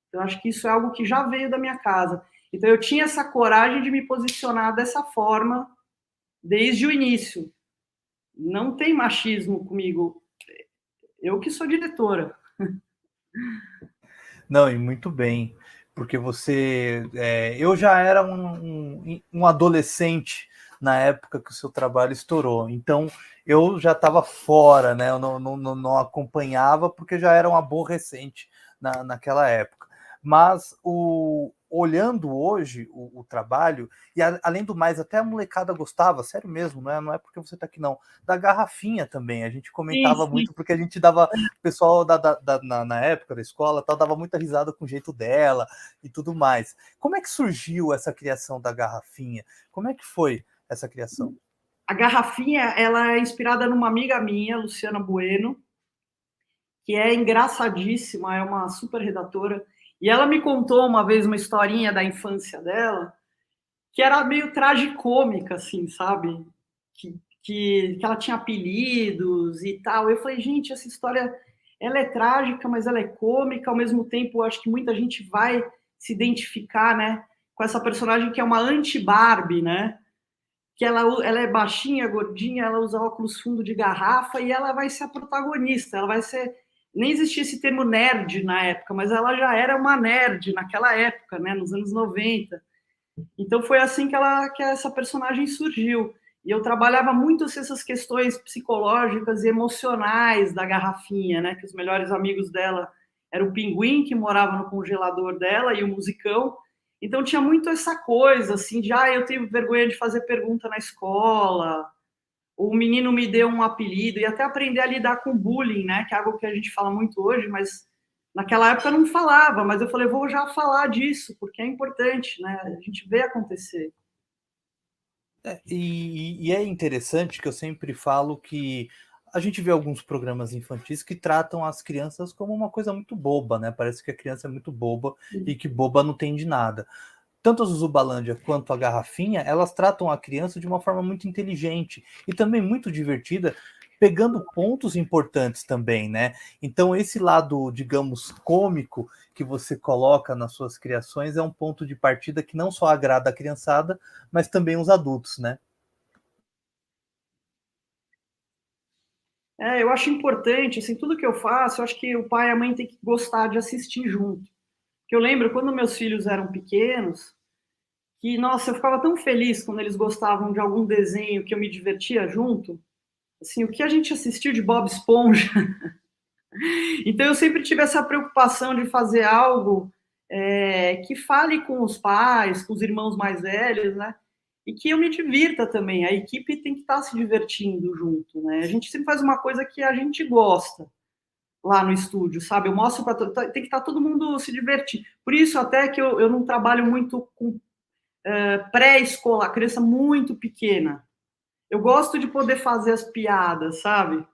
Então acho que isso é algo que já veio da minha casa. Então eu tinha essa coragem de me posicionar dessa forma desde o início. Não tem machismo comigo. Eu que sou diretora. Não, e muito bem, porque eu já era um adolescente na época que o seu trabalho estourou. Então, eu já estava fora, né? Eu não acompanhava, porque já era um aborrecente naquela época. Mas olhando hoje o trabalho, e além do mais, até a molecada gostava, sério mesmo, não é porque você está aqui não, da garrafinha também, a gente Sim, comentava sim. muito, porque a gente dava, o pessoal na época da escola, tal, dava muita risada com o jeito dela e tudo mais. Como é que surgiu essa criação da garrafinha? Como é que foi essa criação? A garrafinha, ela é inspirada numa amiga minha, Luciana Bueno, que é engraçadíssima, é uma super redatora, e ela me contou uma vez uma historinha da infância dela, que era meio tragicômica, assim, sabe? Que ela tinha apelidos e tal. Eu falei, gente, essa história, ela é trágica, mas ela é cômica, ao mesmo tempo, eu acho que muita gente vai se identificar, né, com essa personagem que é uma anti-Barbie, né? Que ela é baixinha, gordinha, ela usa óculos fundo de garrafa e ela vai ser a protagonista, ela vai ser... Nem existia esse termo nerd na época, mas ela já era uma nerd naquela época, né, nos anos 90. Então foi assim que essa personagem surgiu. E eu trabalhava muito essas questões psicológicas e emocionais da garrafinha, né, que os melhores amigos dela eram o pinguim, que morava no congelador dela, e o musicão. Então tinha muito essa coisa, assim, de, eu tenho vergonha de fazer pergunta na escola, o menino me deu um apelido, e até aprender a lidar com bullying, né, que é algo que a gente fala muito hoje, mas naquela época eu não falava, mas eu falei, vou já falar disso, porque é importante, né, a gente vê acontecer. E é interessante que eu sempre falo que a gente vê alguns programas infantis que tratam as crianças como uma coisa muito boba, né? Parece que a criança é muito boba e que boba não tem de nada. Tanto a Zuzubalândia quanto a Garrafinha, elas tratam a criança de uma forma muito inteligente e também muito divertida, pegando pontos importantes também, né? Então esse lado, digamos, cômico que você coloca nas suas criações é um ponto de partida que não só agrada a criançada, mas também os adultos, né? Eu acho importante, assim, tudo que eu faço, eu acho que o pai e a mãe têm que gostar de assistir junto. Porque eu lembro quando meus filhos eram pequenos, que, nossa, eu ficava tão feliz quando eles gostavam de algum desenho que eu me divertia junto. Assim, o que a gente assistiu de Bob Esponja. Então eu sempre tive essa preocupação de fazer algo que fale com os pais, com os irmãos mais velhos, né? E que eu me divirta também. A equipe tem que estar se divertindo junto, né? A gente sempre faz uma coisa que a gente gosta lá no estúdio, sabe? Eu mostro para tem que estar todo mundo se divertir. Por isso até que eu não trabalho muito com pré-escolar, criança muito pequena. Eu gosto de poder fazer as piadas, sabe?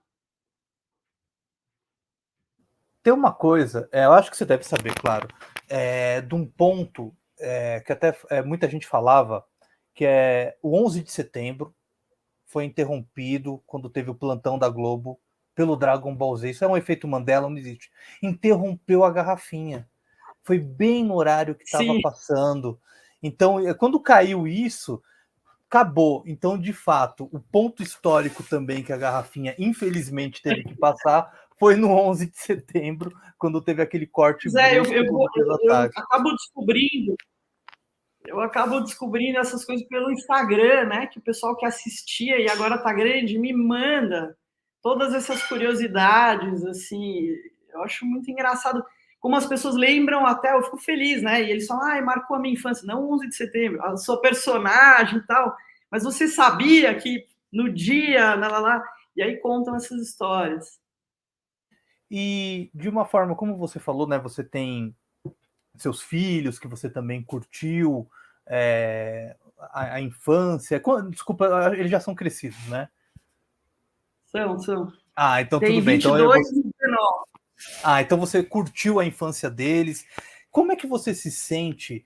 Tem uma coisa, eu acho que você deve saber, claro, de um ponto que até muita gente falava, que é o 11 de setembro foi interrompido quando teve o plantão da Globo pelo Dragon Ball Z. Isso é um efeito Mandela, não existe. Interrompeu a garrafinha. Foi bem no horário que estava Sim. passando. Então, quando caiu isso, acabou. Então, de fato, o ponto histórico também que a garrafinha, infelizmente, teve que passar foi no 11 de setembro, quando teve aquele corte Pois é, brusco do ataque. Eu acabo descobrindo essas coisas pelo Instagram, né? Que o pessoal que assistia e agora tá grande me manda todas essas curiosidades, assim. Eu acho muito engraçado como as pessoas lembram até, eu fico feliz, né? E eles falam, marcou a minha infância, não 11 de setembro, a sua personagem e tal. Mas você sabia que no dia, lá, e aí contam essas histórias. E de uma forma, como você falou, né? Você tem seus filhos que você também curtiu, a infância. Desculpa, eles já são crescidos, né? São. Ah, então tudo Tem bem. 22 e 19. Então você curtiu a infância deles. Como é que você se sente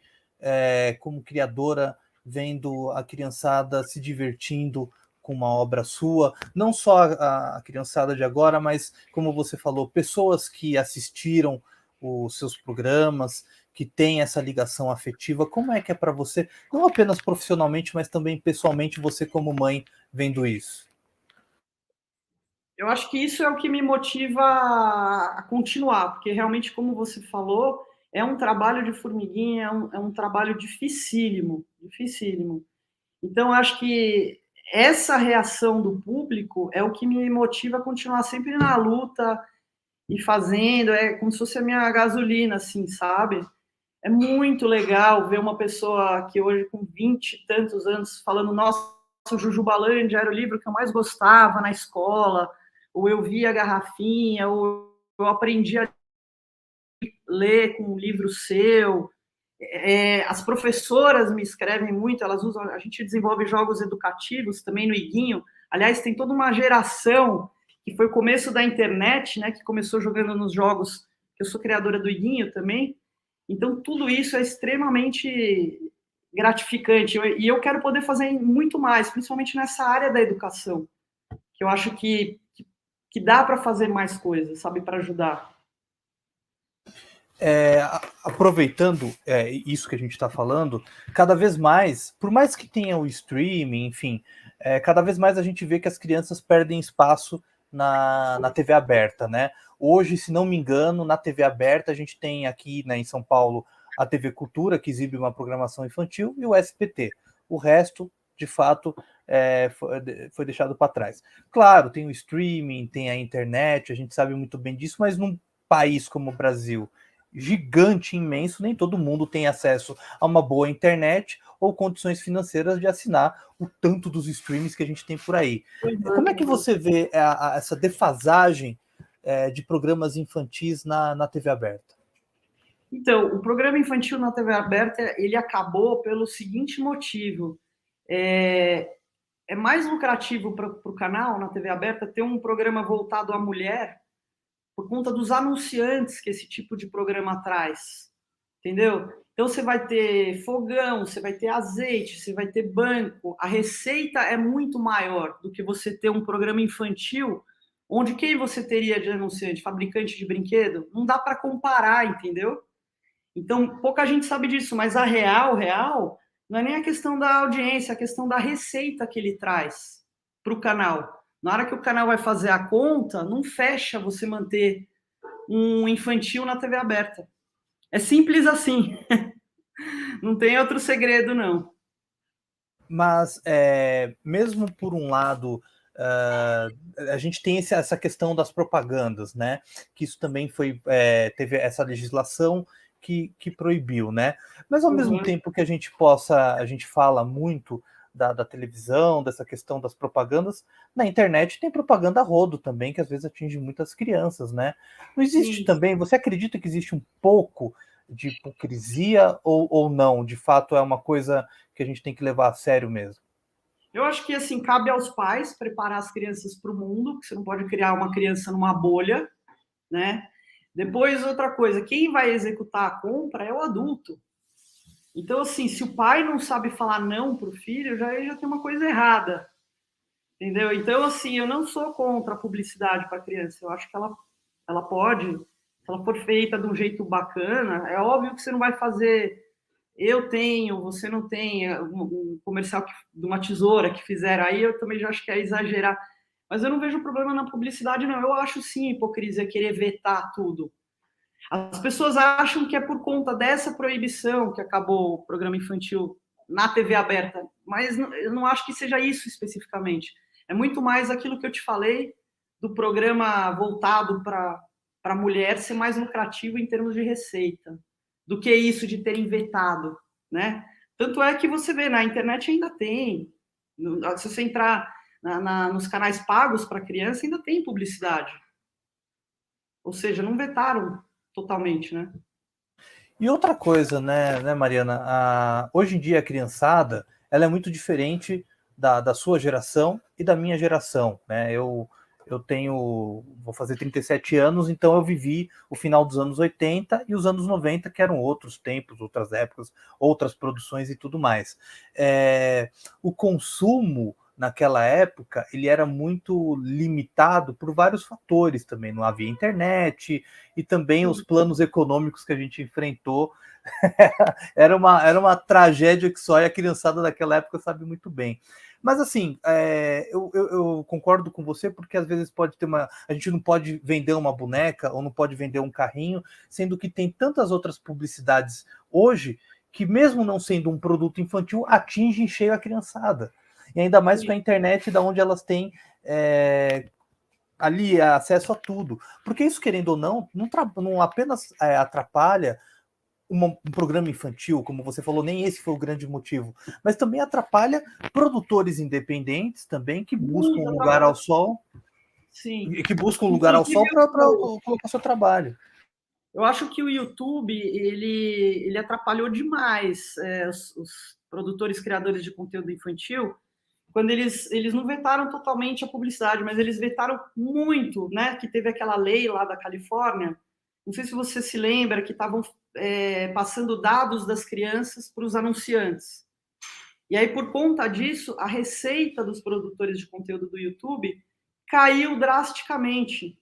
como criadora vendo a criançada se divertindo com uma obra sua? Não só a criançada de agora, mas, como você falou, pessoas que assistiram os seus programas, que têm essa ligação afetiva. Como é que é para você, não apenas profissionalmente, mas também pessoalmente, você como mãe, vendo isso? Eu acho que isso é o que me motiva a continuar, porque realmente, como você falou, é um trabalho de formiguinha, é um trabalho dificílimo, dificílimo. Então, acho que essa reação do público é o que me motiva a continuar sempre na luta e fazendo, é como se fosse a minha gasolina, assim, sabe? É muito legal ver uma pessoa que hoje, com 20 e tantos anos, falando, nossa, o Jujubalândia era o livro que eu mais gostava na escola, ou eu via a garrafinha, ou eu aprendi a ler com um livro seu. As professoras me escrevem muito, elas usam, a gente desenvolve jogos educativos também no Iguinho. Aliás, tem toda uma geração que foi o começo da internet, né, que começou jogando nos jogos, que eu sou criadora do Iguinho também. Então, tudo isso é extremamente gratificante. E eu quero poder fazer muito mais, principalmente nessa área da educação, que eu acho que dá para fazer mais coisas, sabe, para ajudar. Aproveitando isso que a gente está falando, cada vez mais, por mais que tenha o streaming, enfim, cada vez mais a gente vê que as crianças perdem espaço na TV aberta, né? Hoje, se não me engano, na TV aberta a gente tem aqui, né, em São Paulo, a TV Cultura, que exibe uma programação infantil, e o SBT. O resto, de fato, foi deixado para trás. Claro, tem o streaming, tem a internet, a gente sabe muito bem disso, mas num país como o Brasil, gigante, imenso, nem todo mundo tem acesso a uma boa internet ou condições financeiras de assinar o tanto dos streams que a gente tem por aí. Como é que você vê essa defasagem de programas infantis na TV aberta? Então, o programa infantil na TV aberta, ele acabou pelo seguinte motivo. É mais lucrativo para o canal, na TV aberta, ter um programa voltado à mulher por conta dos anunciantes que esse tipo de programa traz, entendeu? Então você vai ter fogão, você vai ter azeite, você vai ter banco. A receita é muito maior do que você ter um programa infantil, onde quem você teria de anunciante? Fabricante de brinquedo? Não dá para comparar, entendeu? Então, pouca gente sabe disso, mas a real, não é nem a questão da audiência, é a questão da receita que ele traz para o canal. Na hora que o canal vai fazer a conta, não fecha você manter um infantil na TV aberta. É simples assim. Não tem outro segredo, não. Mas, mesmo por um lado, a gente tem essa questão das propagandas, né? Que isso também teve essa legislação que proibiu, né? Mas ao mesmo tempo que a gente fala muito da televisão, dessa questão das propagandas, na internet tem propaganda a rodo também, que às vezes atinge muitas crianças, né? Não existe também, você acredita que existe um pouco de hipocrisia ou não? De fato é uma coisa que a gente tem que levar a sério mesmo? Eu acho que assim cabe aos pais preparar as crianças para o mundo, porque você não pode criar uma criança numa bolha, né? Depois, outra coisa, quem vai executar a compra é o adulto. Então, assim, se o pai não sabe falar não para o filho, já tem uma coisa errada, entendeu? Então, assim, eu não sou contra a publicidade para a criança. Eu acho que ela pode, se ela for feita de um jeito bacana, é óbvio que você não vai fazer eu tenho, você não tem, um comercial de uma tesoura que fizeram aí, eu também já acho que é exagerar. Mas eu não vejo problema na publicidade, não. Eu acho sim hipocrisia querer vetar tudo. As pessoas acham que é por conta dessa proibição que acabou o programa infantil na TV aberta, mas eu não acho que seja isso especificamente. É muito mais aquilo que eu te falei do programa voltado para a mulher ser mais lucrativo em termos de receita do que isso de terem vetado, né? Tanto é que você vê, na internet ainda tem. Se você entrar nos canais pagos para criança, ainda tem publicidade. Ou seja, não vetaram totalmente, né? E outra coisa, né, Mariana? Hoje em dia a criançada ela é muito diferente da sua geração e da minha geração, né? Vou fazer 37 anos, então eu vivi o final dos anos 80 e os anos 90, que eram outros tempos, outras épocas, outras produções e tudo mais. O consumo naquela época ele era muito limitado por vários fatores também. Não havia internet e também os planos econômicos que a gente enfrentou era uma tragédia que só a criançada daquela época sabe muito bem. Mas assim, eu concordo com você, porque às vezes pode ter a gente não pode vender uma boneca ou não pode vender um carrinho, sendo que tem tantas outras publicidades hoje que mesmo não sendo um produto infantil, atinge em cheio a criançada. E ainda mais com a internet, da onde elas têm ali acesso a tudo. Porque isso, querendo ou não, não apenas atrapalha um programa infantil, como você falou, nem esse foi o grande motivo, mas também atrapalha produtores independentes também que buscam um lugar ao sol. Sim. Que buscam um lugar ao sol para colocar seu trabalho. Eu acho que o YouTube ele atrapalhou demais os produtores, criadores de conteúdo infantil, quando eles não vetaram totalmente a publicidade, mas eles vetaram muito, né? Que teve aquela lei lá da Califórnia. Não sei se você se lembra que estavam passando dados das crianças para os anunciantes. E aí, por conta disso, a receita dos produtores de conteúdo do YouTube caiu drasticamente.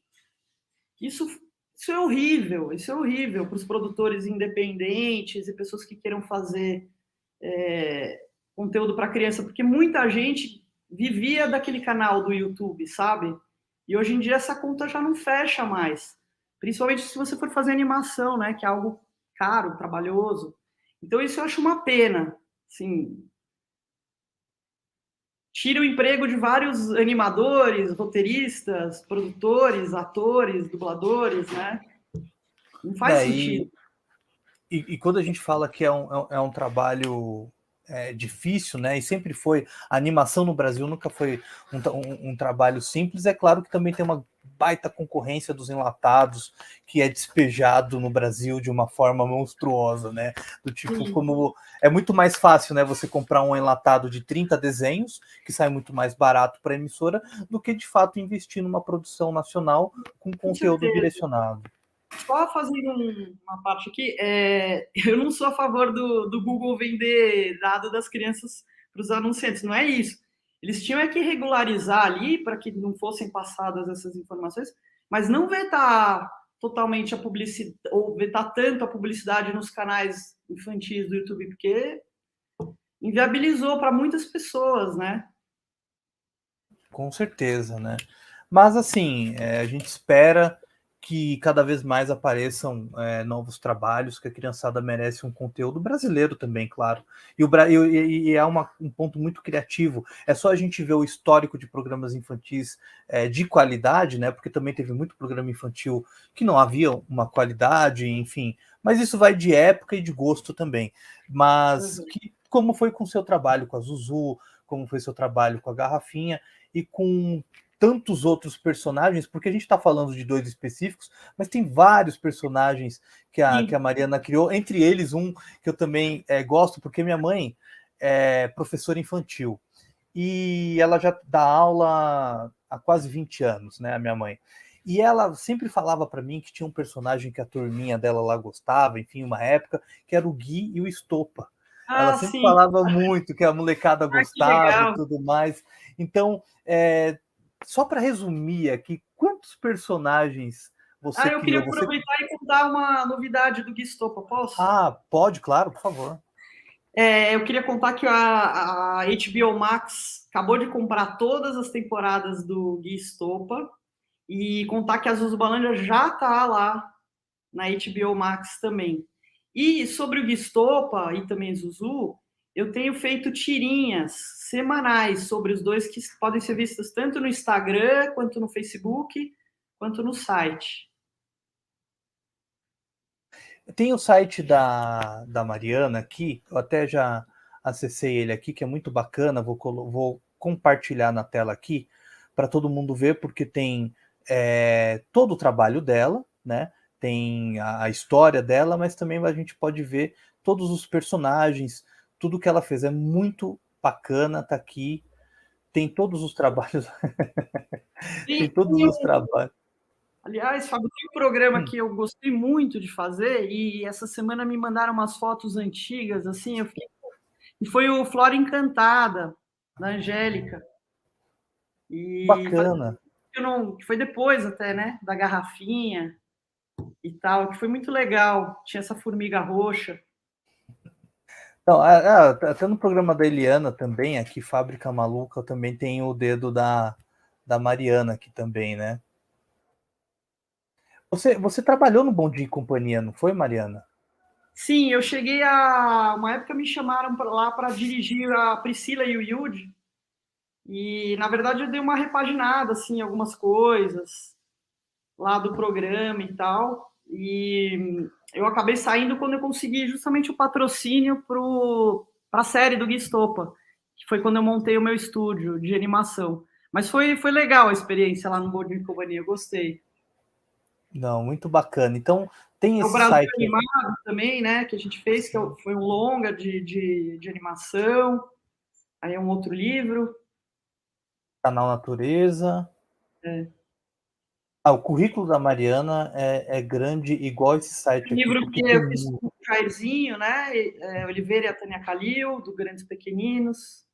Isso é horrível para os produtores independentes e pessoas que queiram fazer conteúdo para criança, porque muita gente vivia daquele canal do YouTube, sabe? E hoje em dia essa conta já não fecha mais, principalmente se você for fazer animação, né? Que é algo caro, trabalhoso. Então isso eu acho uma pena, assim, tira o emprego de vários animadores, roteiristas, produtores, atores, dubladores, né? Não faz sentido. E quando a gente fala que é um trabalho difícil, né? E sempre foi, a animação no Brasil nunca foi um trabalho simples. É claro que também tem uma baita concorrência dos enlatados que é despejado no Brasil de uma forma monstruosa, né? Do tipo, como é muito mais fácil, né? Você comprar um enlatado de 30 desenhos, que sai muito mais barato para a emissora, do que de fato investir numa produção nacional com conteúdo direcionado. Só fazendo uma parte aqui, eu não sou a favor do Google vender dado das crianças para os anunciantes, não é isso. Eles tinham que regularizar ali para que não fossem passadas essas informações, mas não vetar totalmente a publicidade, ou vetar tanto a publicidade nos canais infantis do YouTube, porque inviabilizou para muitas pessoas, né? Com certeza, né? Mas assim, a gente espera que cada vez mais apareçam novos trabalhos, que a criançada merece um conteúdo brasileiro também, claro. E é um ponto muito criativo. É só a gente ver o histórico de programas infantis de qualidade, né? Porque também teve muito programa infantil que não havia uma qualidade, enfim. Mas isso vai de época e de gosto também. Mas como foi com o seu trabalho com a Zuzu, como foi seu trabalho com a Garrafinha e com tantos outros personagens, porque a gente está falando de 2 específicos, mas tem vários personagens que a Mariana criou, entre eles um que eu também gosto, porque minha mãe é professora infantil, e ela já dá aula há quase 20 anos, né, a minha mãe. E ela sempre falava para mim que tinha um personagem que a turminha dela lá gostava, enfim, uma época, que era o Gui e o Estopa. Ela sempre falava muito que a molecada gostava e tudo mais. Então, só para resumir aqui, quantos personagens você criou? Eu queria aproveitar e contar uma novidade do Gui Estopa, posso? Pode, claro, por favor. Eu queria contar que a HBO Max acabou de comprar todas as temporadas do Gui Estopa e contar que a Zuzu Balândia já está lá na HBO Max também. E sobre o Gui Estopa e também Zuzu, eu tenho feito tirinhas semanais sobre os dois que podem ser vistas tanto no Instagram, quanto no Facebook, quanto no site. Tem o site da Mariana aqui, eu até já acessei ele aqui, que é muito bacana, vou compartilhar na tela aqui, para todo mundo ver, porque tem todo o trabalho dela, né? Tem a história dela, mas também a gente pode ver todos os personagens, tudo que ela fez. É muito bacana, tá aqui. Tem todos os trabalhos. Tem todos os trabalhos. Aliás, Fábio, tem um programa que eu gostei muito de fazer e essa semana me mandaram umas fotos antigas, assim, e foi o Flora Encantada, da Angélica. E bacana. Que foi depois até, né, da Garrafinha e tal, que foi muito legal. Tinha essa formiga roxa. Então, até no programa da Eliana também, aqui, Fábrica Maluca, também tem o dedo da Mariana aqui também, né? Você trabalhou no Bom Dia e Companhia, não foi, Mariana? Sim, eu cheguei a... Uma época me chamaram lá para dirigir a Priscila e o Yudi, e, na verdade, eu dei uma repaginada, assim, algumas coisas lá do programa e tal, e eu acabei saindo quando eu consegui justamente o patrocínio para a série do Gui Stoppa, que foi quando eu montei o meu estúdio de animação. Mas foi legal a experiência lá no Boarding Company, eu gostei. Não, muito bacana. Então, tem O esse Brasil site. Animado também, né, que a gente fez, que foi um longa de animação, aí é um outro livro. Canal Natureza. É. Ah, o currículo da Mariana é grande, igual esse site Um aqui, livro porque que tem eu fiz com o Jairzinho, né, Oliveira e a Tânia Calil, do Grandes Pequeninos.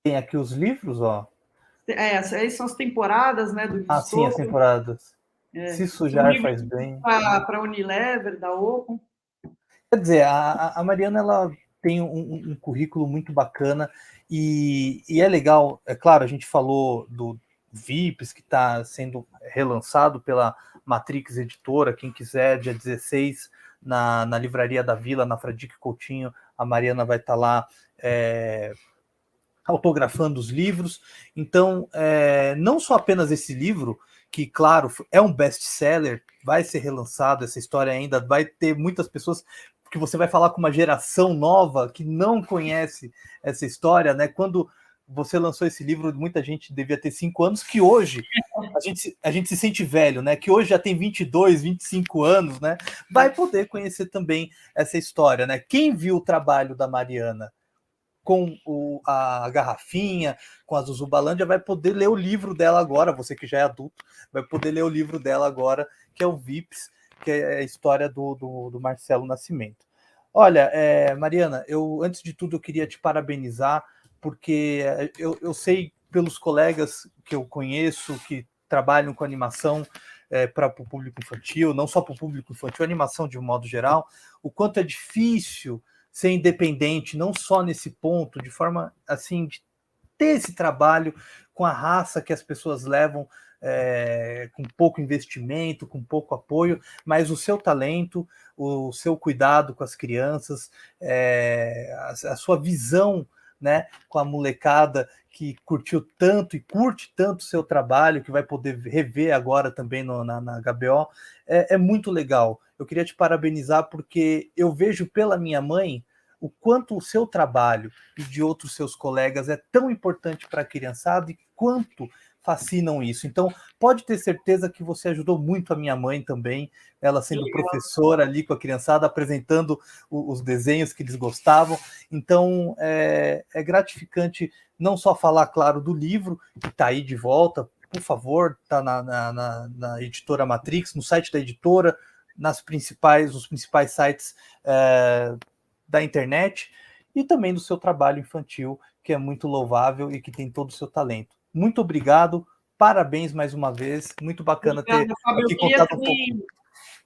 tem aqui os livros, ó. Essas são as temporadas, né, do Ah, sim, as Guistopo. temporadas. Se Tem um sujar livro faz bem. para a Unilever, da Open. Quer dizer, a Mariana ela tem um currículo muito bacana e é legal. É claro, a gente falou do VIPs, que está sendo relançado pela Matrix Editora. Quem quiser, dia 16, na Livraria da Vila, na Fradique Coutinho, a Mariana vai estar lá autografando os livros. Então, não só apenas esse livro, que, claro, é um best-seller, vai ser relançado, essa história ainda vai ter muitas pessoas, que você vai falar com uma geração nova que não conhece essa história, né? Quando você lançou esse livro, muita gente devia ter 5 anos, que hoje a gente se sente velho, né? Que hoje já tem 22, 25 anos, né? Vai poder conhecer também essa história, né? Quem viu o trabalho da Mariana com a Garrafinha, com a Zuzubalândia, vai poder ler o livro dela agora. Você que já é adulto, vai poder ler o livro dela agora, que é o Vips, que é a história do Marcelo Nascimento. Olha, Mariana, antes de tudo eu queria te parabenizar, porque eu sei pelos colegas que eu conheço, que trabalham com animação para o público infantil, não só para o público infantil, animação de um modo geral, o quanto é difícil ser independente, não só nesse ponto, de forma assim, de ter esse trabalho com a raça que as pessoas levam, com pouco investimento, com pouco apoio, mas o seu talento, o seu cuidado com as crianças, a sua visão, né, com a molecada que curtiu tanto e curte tanto o seu trabalho, que vai poder rever agora também na HBO, é muito legal. Eu queria te parabenizar porque eu vejo pela minha mãe o quanto o seu trabalho e de outros seus colegas é tão importante para a criançada e quanto fascinam isso. Então, pode ter certeza que você ajudou muito a minha mãe também, ela sendo professora ali com a criançada, apresentando os desenhos que eles gostavam. Então, é gratificante não só falar, claro, do livro, que está aí de volta, por favor, está na editora Matrix, no site da editora, nos principais sites da internet, e também do seu trabalho infantil, que é muito louvável e que tem todo o seu talento. Muito obrigado, parabéns mais uma vez, muito bacana Obrigada, ter Fábio. Eu aqui queria contado um também pouco.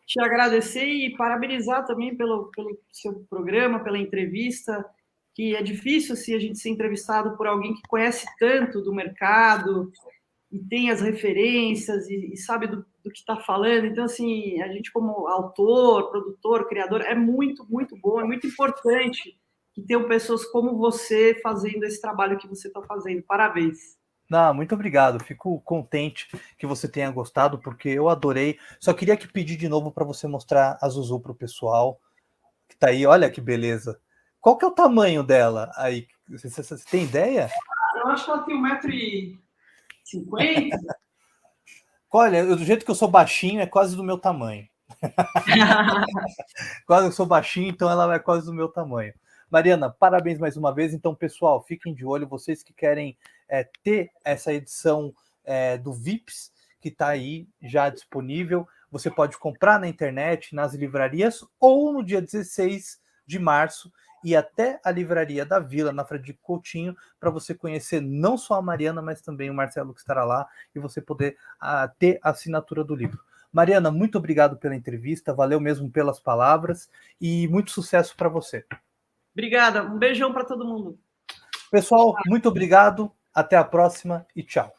te agradecer e parabenizar também pelo seu programa, pela entrevista, que é difícil assim, a gente ser entrevistado por alguém que conhece tanto do mercado e tem as referências e sabe do que está falando. Então, assim, a gente como autor, produtor, criador, é muito, muito bom, é muito importante que tenham pessoas como você fazendo esse trabalho que você está fazendo. Parabéns. Não, muito obrigado. Fico contente que você tenha gostado, porque eu adorei. Só queria que pedir de novo para você mostrar a Zuzu para o pessoal que tá aí. Olha que beleza. Qual que é o tamanho dela aí? Você tem ideia? Eu acho que ela tem 1,50 m. Olha, do jeito que eu sou baixinho, é quase do meu tamanho. Quase eu sou baixinho, então ela é quase do meu tamanho. Mariana, parabéns mais uma vez. Então, pessoal, fiquem de olho. Vocês que querem ter essa edição do Vips, que está aí já disponível, você pode comprar na internet, nas livrarias, ou no dia 16 de março, e até a Livraria da Vila, na Fradique Coutinho, para você conhecer não só a Mariana, mas também o Marcelo que estará lá, e você poder ter a assinatura do livro. Mariana, muito obrigado pela entrevista, valeu mesmo pelas palavras e muito sucesso para você. Obrigada, um beijão para todo mundo. Pessoal, muito obrigado, até a próxima e tchau.